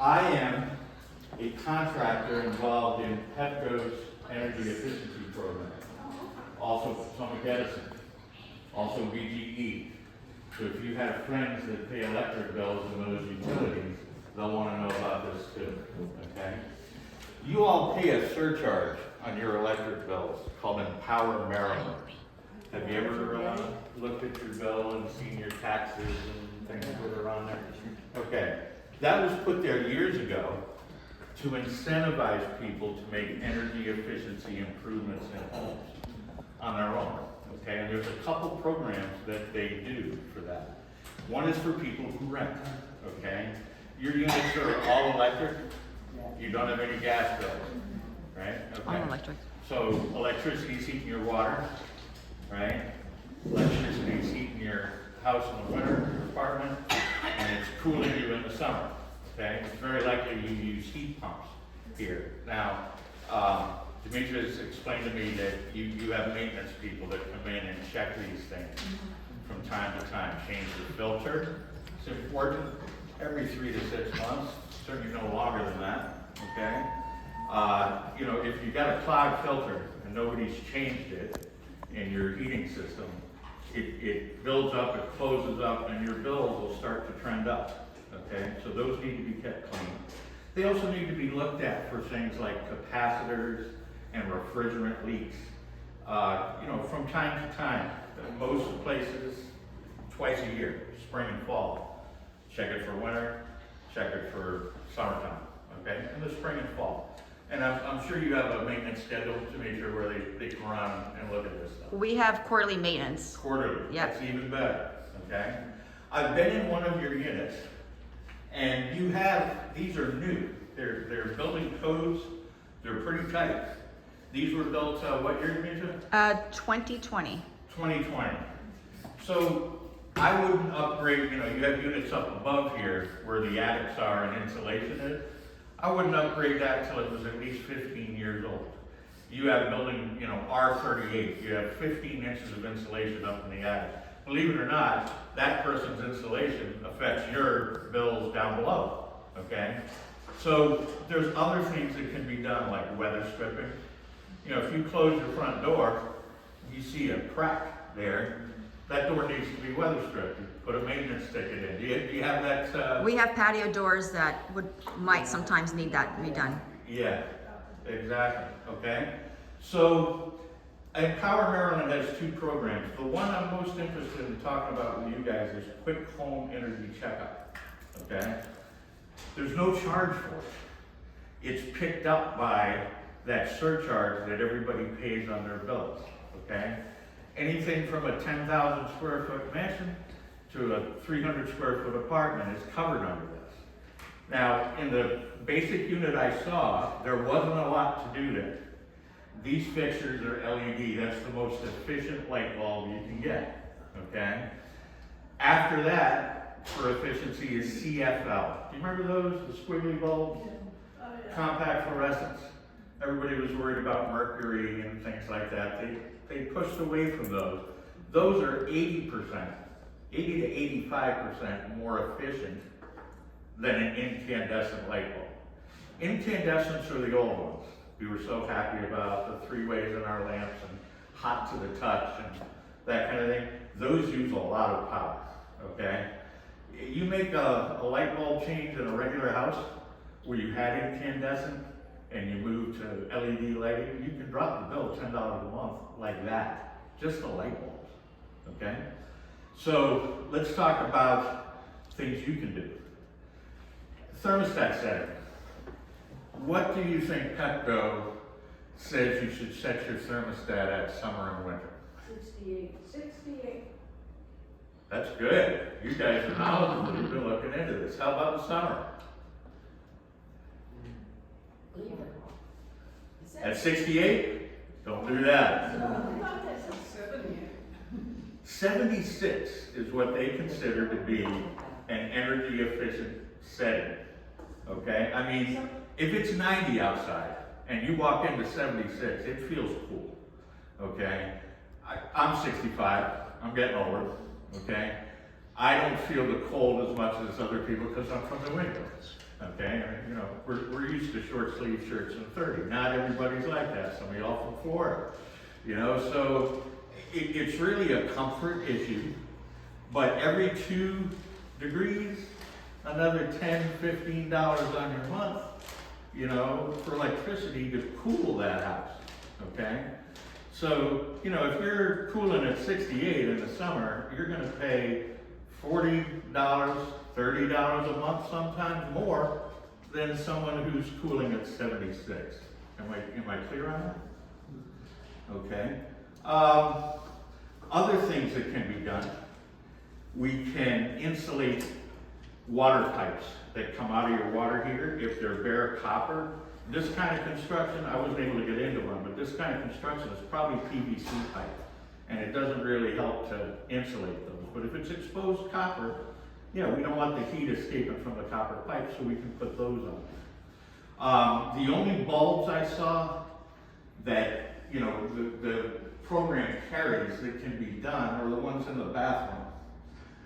I am a contractor involved in Pepco's energy efficiency program, also Potomac Edison, also BGE. So if you have friends that pay electric bills in those utilities, they'll want to know about this too, okay? You all pay a surcharge on your electric bills called Empower Maryland. Have you ever looked at your bill and seen your taxes and things that are on there? Okay, that was put there years ago to incentivize people to make energy efficiency improvements in homes on their own. Okay, and there's a couple programs that they do for that. One is for people who rent. Okay, your units are all electric. You don't have any gas bills, right? Okay. All electric. So electricity is heating your water, right? Electricity is heating your house in the winter, your apartment, and it's cooling you in the summer. Okay, it's very likely you use heat pumps here. Now, Demetrius explained to me that you have maintenance people that come in and check these things from time to time. Change the filter. It's important every 3 to 6 months, certainly no longer than that, okay? You know, if you've got a clogged filter and nobody's changed it in your heating system, it builds up, it closes up, and your bills will start to trend up, okay? So those need to be kept clean. They also need to be looked at for things like capacitors and refrigerant leaks. You know, from time to time, most places, twice a year, spring and fall. Check it for winter, check it for summertime, okay? In the spring and fall. And I'm sure you have a maintenance schedule to make sure where they come around and look at this stuff. We have quarterly maintenance. Quarterly, Yep. That's even better, okay? I've been in one of your units, and you have, these are new. They're building codes, they're pretty tight. These were built, what year, Demetra? 2020. 2020. So I wouldn't upgrade, you know, you have units up above here where the attics are and insulation is. I wouldn't upgrade that till it was at least 15 years old. You have a building, you know, R38, you have 15 inches of insulation up in the attic. Believe it or not, that person's insulation affects your bills down below, okay? So there's other things that can be done, like weather stripping. You know, if you close your front door, you see a crack there, that door needs to be weather stripped. You put a maintenance ticket in. Do you have that? We have patio doors that might sometimes need that redone. Yeah, exactly, okay? So, Empower Maryland has 2 programs. The one I'm most interested in talking about with you guys is Quick Home Energy Checkup, okay? There's no charge for it. It's picked up by that surcharge that everybody pays on their bills, okay? Anything from a 10,000 square foot mansion to a 300 square foot apartment is covered under this. Now, in the basic unit I saw, there wasn't a lot to do there. These fixtures are LED, that's the most efficient light bulb you can get, okay? After that, for efficiency, is CFL. Do you remember those, the squiggly bulbs? Compact fluorescence. Everybody was worried about mercury and things like that. They pushed away from those. Those are 80%, 80 to 85% more efficient than an incandescent light bulb. Incandescents are the old ones. We were so happy about the 3 ways in our lamps and hot to the touch and that kind of thing. Those use a lot of power, okay? You make a light bulb change in a regular house where you had incandescent and you move to LED lighting, you can drop the bill $10 a month like that, just the light bulbs, okay? So let's talk about things you can do. Thermostat setting. What do you think Pepco says you should set your thermostat at summer and winter? 68. 68. That's good. You guys are knowledgeable. You've been looking into this. How about the summer? At 68? Don't do that. 76 is what they consider to be an energy efficient setting. Okay? I mean, if it's 90 outside and you walk into 76, it feels cool. Okay? I'm 65. I'm getting older. Okay? I don't feel the cold as much as other people because I'm from New England. okay? And, you know, we're used to short sleeve shirts in 30. Not everybody's like that. Some of y'all from Florida, you know, so it's really a comfort issue. But every 2 degrees, another $10, $15 on your month, you know, for electricity to cool that house, okay? So, you know, if you're cooling at 68 in the summer, you're gonna pay $40, $30 a month, sometimes more, than someone who's cooling at 76. Am I clear on that? Okay. Other things that can be done. We can insulate water pipes that come out of your water heater if they're bare copper. This kind of construction, I wasn't able to get into one, but this kind of construction is probably PVC pipe, and it doesn't really help to insulate those. But if it's exposed copper, yeah, we don't want the heat escaping from the copper pipe, so we can put those on. The only bulbs I saw that, you know, the program carries that can be done are the ones in the bathroom.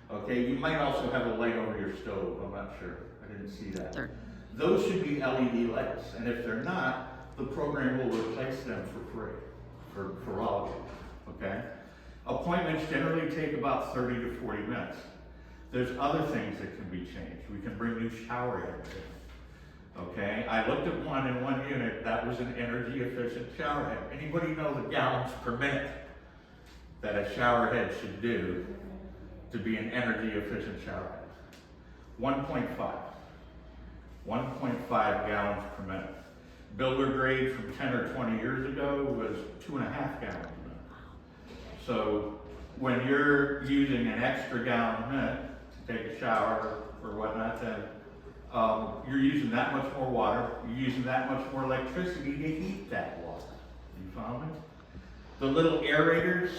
Okay, you might also have a light over your stove, I'm not sure, I didn't see that. Sure. Those should be LED lights, and if they're not, the program will replace them for free, for all of you, okay? Appointments generally take about 30 to 40 minutes. There's other things that can be changed. We can bring new shower heads in, okay? I looked at one in one unit, that was an energy efficient shower head. Anybody know the gallons per minute that a shower head should do to be an energy efficient shower head? 1.5 gallons per minute. Builder grade from 10 or 20 years ago was 2.5 gallons a minute. So when you're using an extra gallon a minute to take a shower or whatnot, then you're using that much more water, you're using that much more electricity to heat that water. You follow me? The little aerators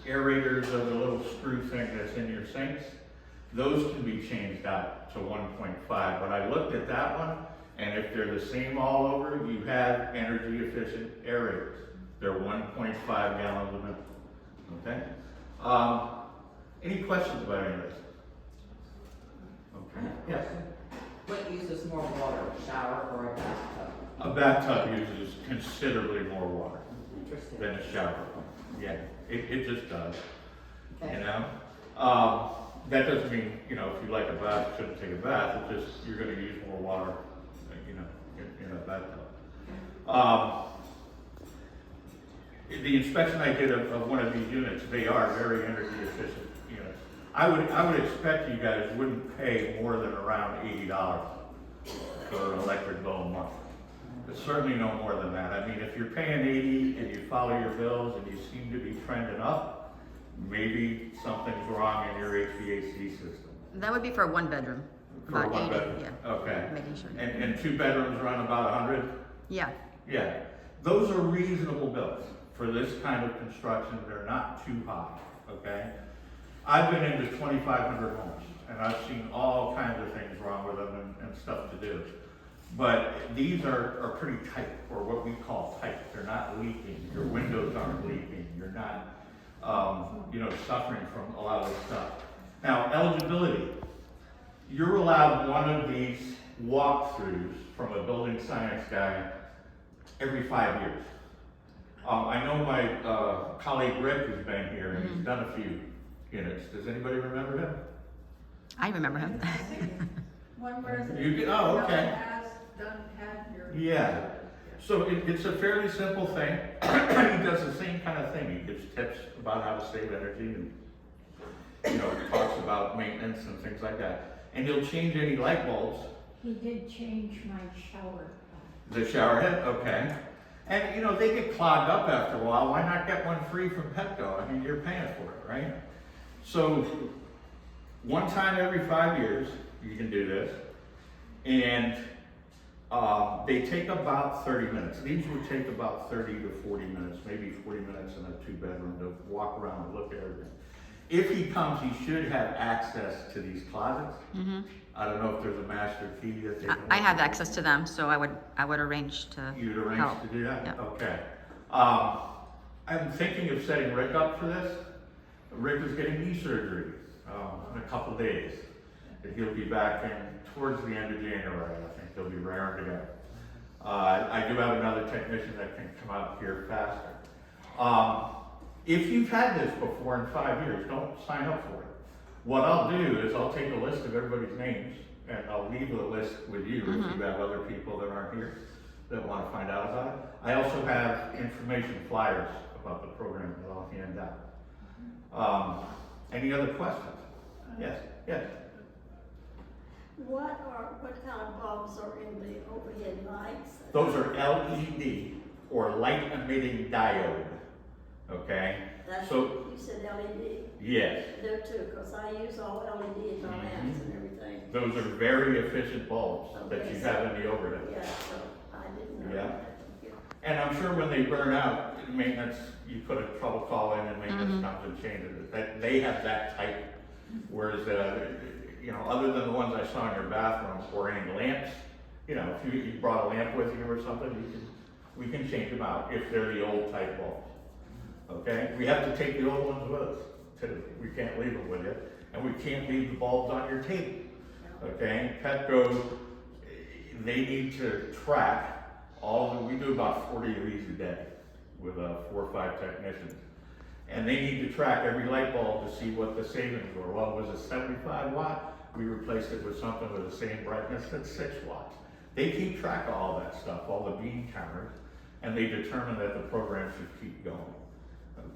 are the little screw thing that's in your sinks. Those can be changed out to 1.5, but I looked at that one, and if they're the same all over, you have energy efficient aerators. They're 1.5 gallons a minute, okay? Any questions about any of this? Okay, yes? What uses more water, a shower or a bathtub? A bathtub uses considerably more water Interesting. than a shower. Yeah, it just does, Okay. you know? That doesn't mean, you know, if you like a bath, you shouldn't take a bath. It's just, you're gonna use more water, you know, in a bathtub. The inspection I did of one of these units, they are very energy efficient units. I would expect you guys wouldn't pay more than around $80 for an electric bill a month. But certainly no more than that. I mean, if you're paying 80 and you follow your bills and you seem to be trending up, maybe something's wrong in your HVAC system. That would be for a 1 bedroom. For About one 80, bedroom. yeah. Okay. Making sure. And 2 bedrooms run about 100? Yeah. Yeah. Those are reasonable bills for this kind of construction. They're not too high, okay? I've been into 2,500 homes, and I've seen all kinds of things wrong with them and stuff to do. But these are pretty tight, or what we call tight. They're not leaking. Your windows aren't leaking. You're not, you know, suffering from a lot of this stuff. Now, eligibility. You're allowed one of these walkthroughs from a building science guy every 5 years. I know my colleague Rick has been here and he's done a few units. Does anybody remember him? I remember him. One resident. You did? Oh, okay. Has had your. Yeah. So it's a fairly simple thing. He does the same kind of thing. He gives tips about how to save energy and, you know, talks about maintenance and things like that. And he'll change any light bulbs. He did change my shower. The shower head, okay. And, you know, they get clogged up after a while. Why not get one free from Petco? I mean, you're paying for it, right? So, one time every 5 years, you can do this. And they take about 30 minutes. These would take about 30 to 40 minutes, maybe 40 minutes in a 2-bedroom to walk around and look at everything. If he comes, he should have access to these closets. Mm-hmm. I don't know if there's a master key that they can. I have access to them, so I would arrange to You'd arrange help. to do that? Yep. Okay. I'm thinking of setting Rick up for this. Rick is getting knee surgery in a couple days. And he'll be back in towards the end of January, I think they'll be raring to go. I do have another technician that can come out here faster. If you've had this before in 5 years, don't sign up for it. What I'll do is I'll take a list of everybody's names and I'll leave the list with you if you have other people that aren't here that want to find out about it. I also have information flyers about the program that I'll hand out. Any other questions? Yes, yes. What kind of bulbs are in the overhead lights? Those are LED or light emitting diode, okay? That's, So- you said LED. Yes, There too, because I use all LED in my lamps and everything. those are very efficient bulbs that you have in the overhead. Yeah, so I didn't know Yeah. that. Yeah. And I'm sure when they burn out, maintenance, you put a trouble call in and maintenance comes and changes it. That, they have that type, whereas, you know, other than the ones I saw in your bathroom or any lamps, you know, if you brought a lamp with you or something, we can change them out if they're the old type bulbs. Okay? We have to take the old ones with us too. We can't leave them with you. And we can't leave the bulbs on your table. Okay? Petco, they need to track we do about 40 of these a day with 4 or 5 technicians. And they need to track every light bulb to see what the savings were. Well, it was a 75 watt, we replaced it with something with the same brightness that's 6 watts. They keep track of all that stuff, all the beam counters, and they determine that the program should keep going.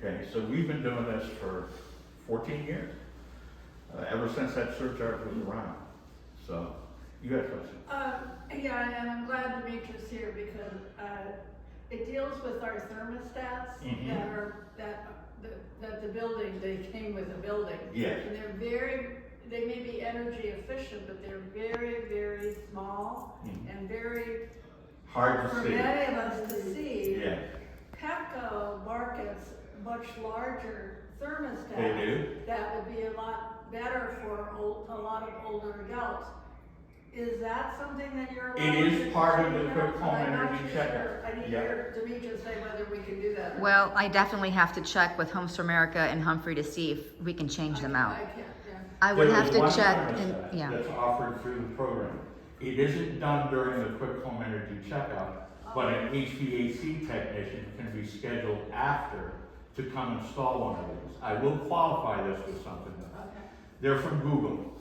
Okay, so we've been doing this for 14 years, ever since that surcharge was around. So, you got a question? Yeah, and I'm glad Demetrius here because, it deals with our thermostats that the building, they came with the building. Yes. And they may be energy efficient, but they're very, very small and very, Hard for to see. many of us to see. Yeah, Petco markets much larger thermostats. they do. That would be a lot better for a lot of older adults. Is that something that you're allowed It is to part of the do? quick home I'm not energy too checkup. sure. I need to Yeah. hear Demetrius say whether we can do that. Well, I definitely have to check with Homes for America and Humphrey to see if we can change them out. I can't, yeah. I would There have is to one check thermostat and, yeah. that's offered through the program. It isn't done during the quick home energy checkup, but an HVAC technician can be scheduled after to come install one of these. I will qualify this with something though. Okay. They're from Google.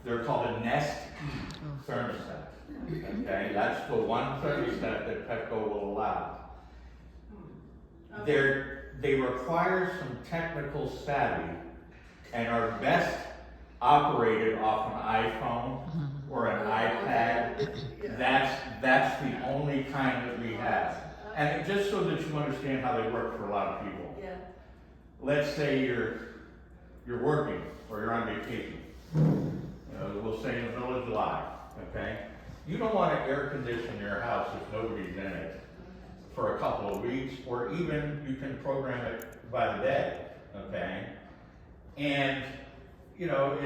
They're called a Nest thermostat. Okay, that's the one thermostat that Petco will allow. They require some technical savvy and are best operated off an iPhone or an iPad. That's the only kind that we have. And just so that you understand how they work for a lot of people. Yeah. Let's say you're working or you're on vacation. We'll say in the middle of July, okay? You don't want to air condition your house if nobody's in it for a couple of weeks, or even you can program it by the day, okay? And, you know,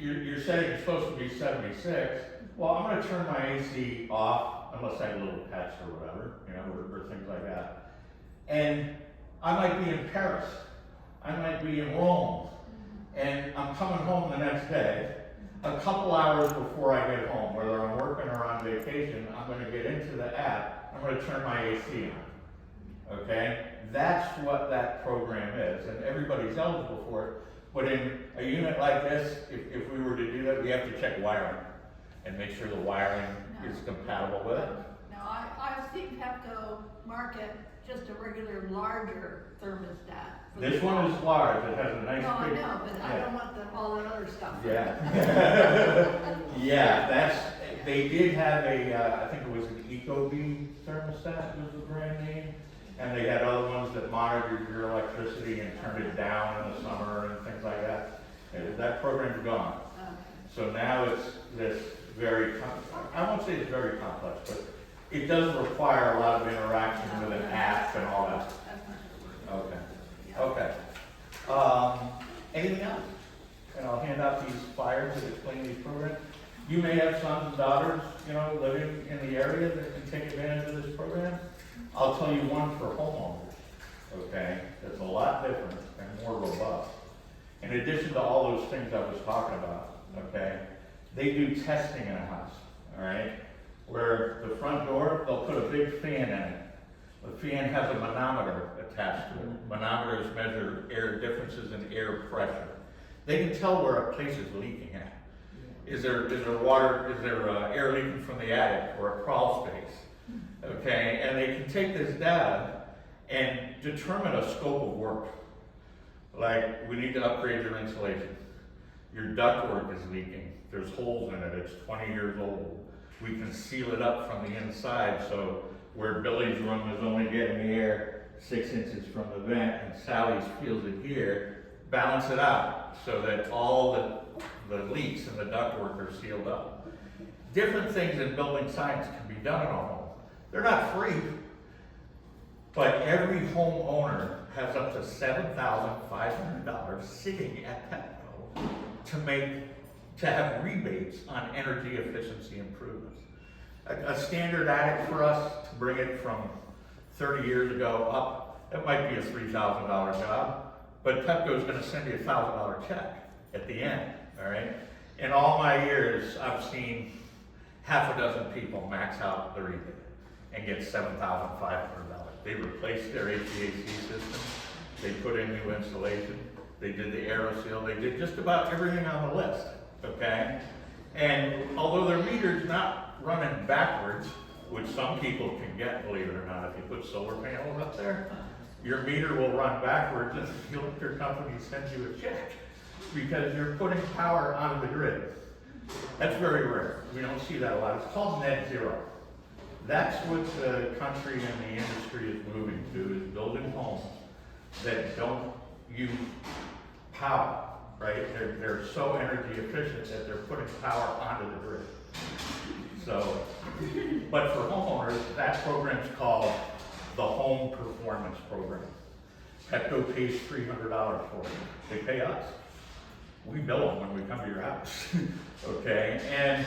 your setting is supposed to be 76. Well, I'm gonna turn my AC off, unless I have little pets or whatever, you know, or things like that. And I might be in Paris, I might be in Rome, and I'm coming home the next day. A couple hours before I get home, whether I'm working or on vacation, I'm gonna get into the app, I'm gonna turn my AC on. Okay? That's what that program is, and everybody's eligible for it. But in a unit like this, if we were to do that, we have to check wiring and make sure the wiring is compatible with it. Now, I've seen Petco market just a regular larger thermostat. for the This one is large, it has a nice No, I big. know, but I yeah. don't want all that other stuff. Yeah. Yeah, they did have I think it was an EcoBeam thermostat was the brand name. And they had other ones that monitored your electricity and turned it down in the summer and things like that. That program's gone. Okay. So now it's this I won't say it's very complex, but it does require a lot of interaction with an app and all that. That's not gonna work. Okay, Yeah. okay. Anything else? And I'll hand out these flyers that explain these programs. You may have sons and daughters, you know, living in the area that can take advantage of this program. I'll tell you one for homeowners, okay, that's a lot different and more robust. In addition to all those things I was talking about, okay, they do testing in a house, all right? Where the front door, they'll put a big fan in it. The fan has a manometer attached to it. Manometers measure air differences in air pressure. They can tell where a place is leaking at. Is there air leaking from the attic or a crawl space? Okay, and they can take this data and determine a scope of work. Like, we need to upgrade your insulation. Your ductwork is leaking. There's holes in it. It's 20 years old. We can seal it up from the inside, so where Billy's room is only getting the air 6 inches from the vent and Sally's feels it here, balance it out so that all the leaks in the ductwork are sealed up. Different things in building science can be done in a home. They're not free, but every homeowner has up to $7,500 sitting at Petco to have rebates on energy efficiency improvements. A standard attic for us, to bring it from 30 years ago up, it might be a $3,000 job, but Petco's gonna send you a $1,000 check at the end, all right? In all my years, I've seen half a dozen people max out the rebate and get $7,500. They replaced their HVAC system, they put in new insulation, they did the AeroSeal, they did just about everything on the list, okay? And although their meter's not running backwards, which some people can get, believe it or not, if you put solar panels up there, your meter will run backwards and the electric company sends you a check because you're putting power onto the grid. That's very rare. We don't see that a lot. It's called net zero. That's what the country and the industry is moving to, is building homes that don't use power, right? They're so energy efficient that they're putting power onto the grid. So, but for homeowners, that program's called the Home Performance Program. Petco pays $300 for it. They pay us. We bill them when we come to your house, okay? And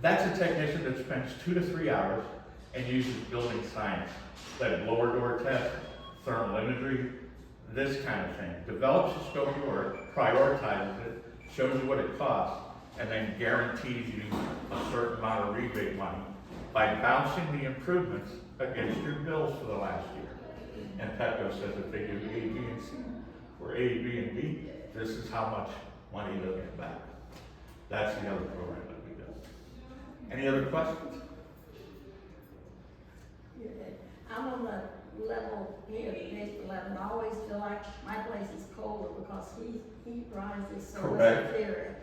that's a technician that spends 2 to 3 hours and uses building science, like blower door test, thermal imagery, this kind of thing. Develops a scope of work, prioritizes it, shows you what it costs, and then guarantees you a certain amount of rebate money by bouncing the improvements against your bills for the last year. And Petco says if they do A, B, and C, or A, B, and D, this is how much money they'll get back. That's the other program that we do. Any other questions? I'm on the level here, the basement level, I always feel like my place is colder because heat rises so Correct. much here.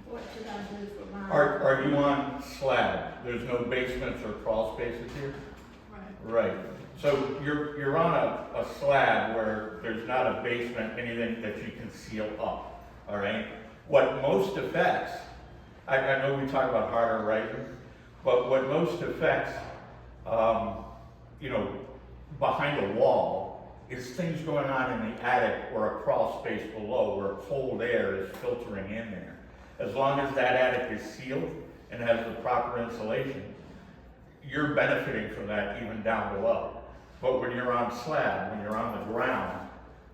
What should I do for mine? Are you on slab? There's no basements or crawl spaces here? Right. So you're on a slab where there's not a basement, anything that you can seal up, all right? What most affects, I know we talk about harder writing, but what most affects, behind a wall is things going on in the attic or a crawl space below where cold air is filtering in there. As long as that attic is sealed and has the proper insulation, you're benefiting from that even down below. But when you're on slab, when you're on the ground,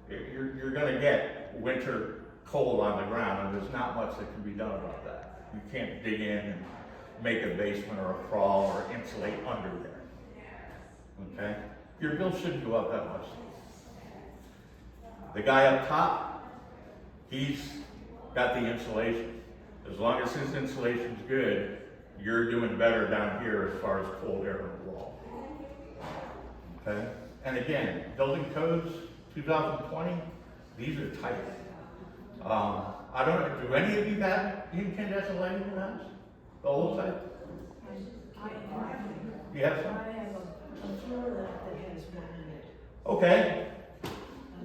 you're gonna get winter cold on the ground, and there's not much that can be done about that. You can't dig in and make a basement or a crawl or insulate under there. Okay? Your bill shouldn't go up that much. The guy up top, he's got the insulation. As long as his insulation's good, you're doing better down here as far as cold air on the wall. Okay? And again, building codes, 2020, these are tight. I don't know, do any of you have incandescent lighting in the house? The old type? You have some? I have a floor that has one in it. Okay.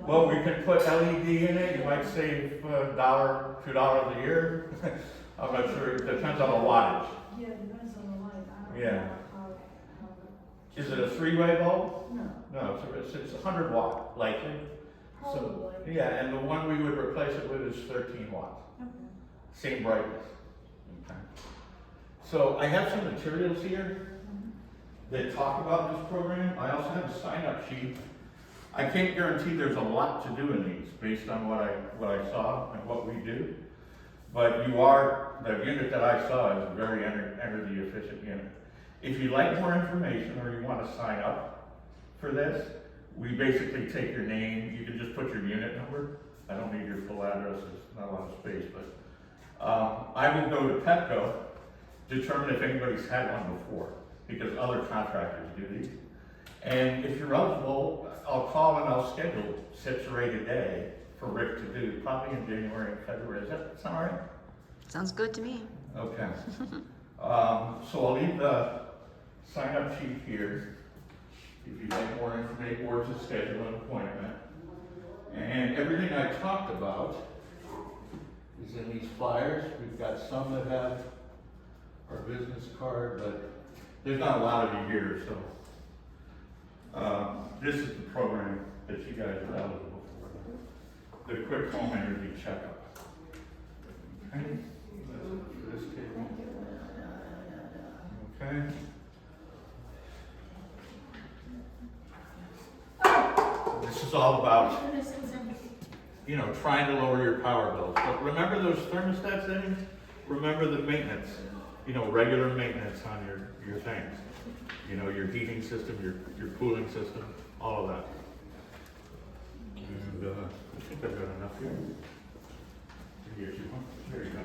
Well, we can put LED in it, you might save $1, $2 a year. I'm not sure, it depends on the wattage. Yeah, it depends on the light. I don't Yeah. know how Is it a 3-way bulb? No. No, it's 100 watt, likely. So, Probably. yeah, and the one we would replace it with is 13 watts. Okay. Same brightness. Okay. So I have some materials here that talk about this program. I also have a sign-up sheet. I can't guarantee there's a lot to do in these based on what I saw and what we do. But you are The unit that I saw is a very energy efficient unit. If you'd like more information or you want to sign up for this, we basically take your name, you can just put your unit number. I don't need your full address, there's not a lot of space, but I would go to Petco, determine if anybody's had one before, because other contractors do these. And if you're eligible, I'll call and I'll schedule 6 or 8 a day for Rick to do, probably in January and February. Does that sound all right? Sounds good to me. Okay. So I'll leave the sign-up sheet here. If you'd like more information or to schedule an appointment. And everything I talked about is in these flyers. We've got some that have our business card, but there's not a lot of you here, so. This is the program that you guys are eligible for. The quick home energy checkup. Okay. This table. Okay. This is all about, you know, trying to lower your power bills. But remember those thermostat settings? Remember the maintenance, you know, regular maintenance on your things. You know, your heating system, your cooling system, all of that. And I think I've got enough here. Here's your one. There you go.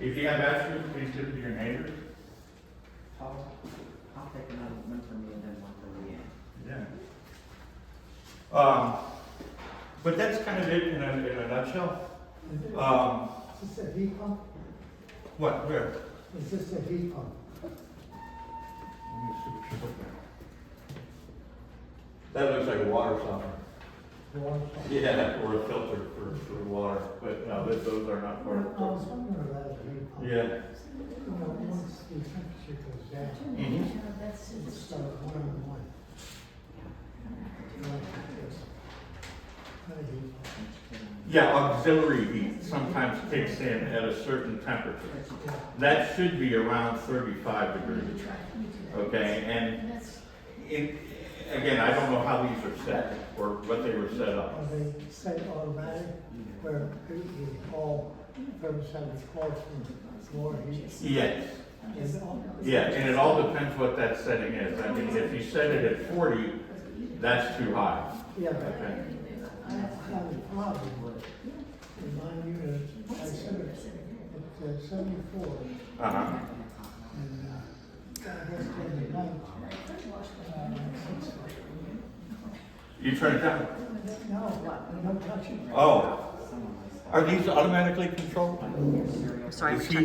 If you have extras, please give it to your neighbors. I'll take another one from you and then one from you. Yeah. But that's kind of it in a nutshell. Is this a heat pump? What? Where? Is this a heat pump? Let me see what you're looking at. That looks like a water softener. Water pump? Yeah, or a filter for water, but no, those are not part of I was wondering about a heat pump. Yeah. You know, once the temperature goes down, Mhm. it starts warming one. Like this. Not a heat pump. Yeah, auxiliary heat sometimes kicks in at a certain temperature. That should be around 35 degrees. Okay, and again, I don't know how these are set or what they were set up. Are they set automatic where all thermostat records from floor heat? Yes. Is all- Yeah, and it all depends what that setting is. I mean, if you set it at 40, that's too high. Yeah, but Okay. I have a problem with in my unit, I set it at 74, Uh-huh. and I guess in the night, 60. You turn it down. No touching. Oh. Are these automatically controlled? I'm sorry Is for he